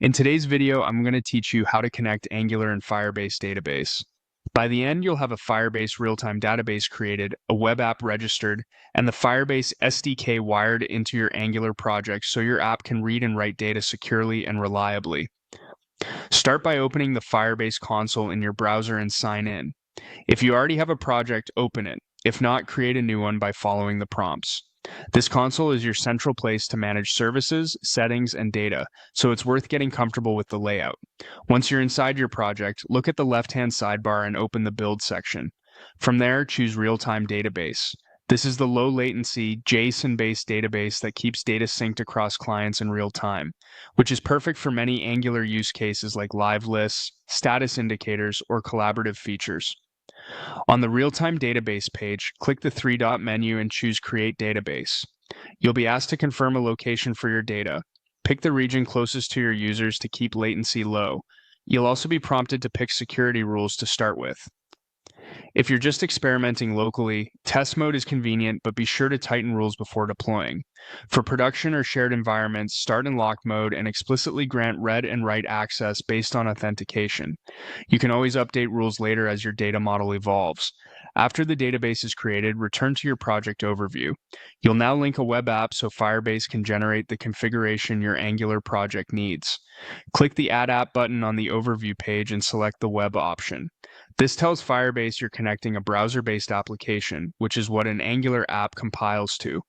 In today's video, I'm going to teach you how to connect Angular and Firebase database. By the end, you'll have a Firebase real-time database created, a web app registered, and the Firebase SDK wired into your Angular project so your app can read and write data securely and reliably. Start by opening the Firebase console in your browser and sign in. If you already have a project, open it. If not, create a new one by following the prompts. This console is your central place to manage services, settings, and data, so it's worth getting comfortable with the layout. Once you're inside your project, look at the left-hand sidebar and open the Build section. From there, choose Real-Time Database. This is the low-latency, JSON-based database that keeps data synced across clients in real time, which is perfect for many Angular use cases like live lists, status indicators, or collaborative features. On the real-time database page, click the three-dot menu and choose Create Database. You'll be asked to confirm a location for your data. Pick the region closest to your users to keep latency low. You'll also be prompted to pick security rules to start with. If you're just experimenting locally, test mode is convenient, but be sure to tighten rules before deploying. For production or shared environments, start in lock mode and explicitly grant read and write access based on authentication. You can always update rules later as your data model evolves. After the database is created, return to your project overview. You'll now link a web app so Firebase can generate the configuration your Angular project needs. Click the Add App button on the overview page and select the web option. This tells Firebase you're connecting a browser-based application, which is what an Angular app compiles to.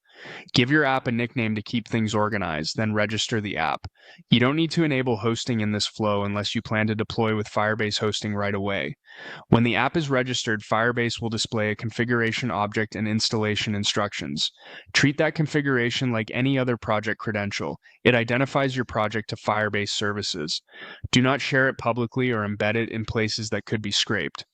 Give your app a nickname to keep things organized, then register the app. You don't need to enable hosting in this flow unless you plan to deploy with Firebase hosting right away. When the app is registered, Firebase will display a configuration object and installation instructions. Treat that configuration like any other project credential. It identifies your project to Firebase services. Do not share it publicly or embed it in places that could be scraped.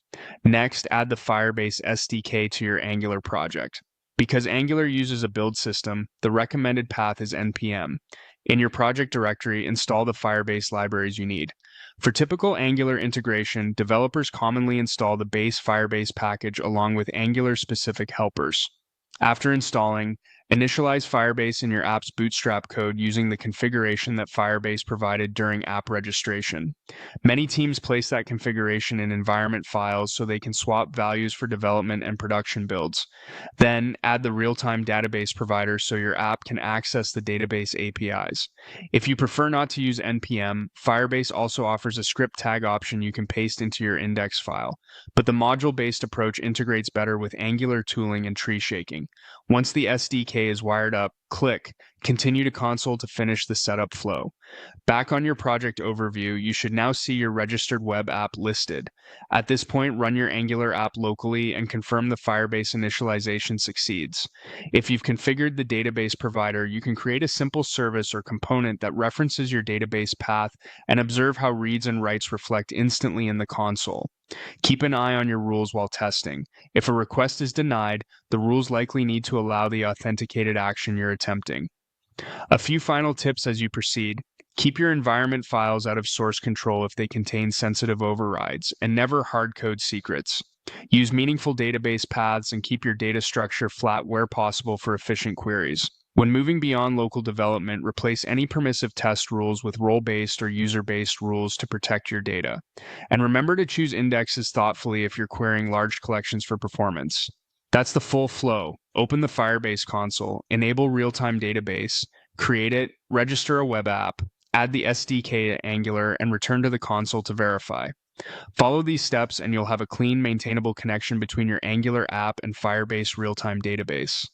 Next, add the Firebase SDK to your Angular project. Because Angular uses a build system, the recommended path is npm. In your project directory, install the Firebase libraries you need. For typical Angular integration, developers commonly install the base Firebase package along with Angular-specific helpers. After installing, initialize Firebase in your app's Bootstrap code using the configuration that Firebase provided during app registration. Many teams place that configuration in environment files so they can swap values for development and production builds. Then, add the real-time database provider so your app can access the database APIs. If you prefer not to use npm, Firebase also offers a script tag option you can paste into your index file, but the module-based approach integrates better with Angular tooling and tree shaking. Once the SDK is wired up, click Continue to Console to finish the setup flow. Back on your project overview, you should now see your registered web app listed. At this point, run your Angular app locally and confirm the Firebase initialization succeeds. If you've configured the database provider, you can create a simple service or component that references your database path and observe how reads and writes reflect instantly in the console. Keep an eye on your rules while testing. If a request is denied, the rules likely need to allow the authenticated action you're attempting. A few final tips as you proceed. Keep your environment files out of source control if they contain sensitive overrides, and never hardcode secrets. Use meaningful database paths and keep your data structure flat where possible for efficient queries. When moving beyond local development, replace any permissive test rules with role-based or user-based rules to protect your data. And remember to choose indexes thoughtfully if you're querying large collections for performance. That's the full flow. Open the Firebase console, enable real-time database, create it, register a web app, add the SDK to Angular, and return to the console to verify. Follow these steps and you'll have a clean, maintainable connection between your Angular app and Firebase real-time database.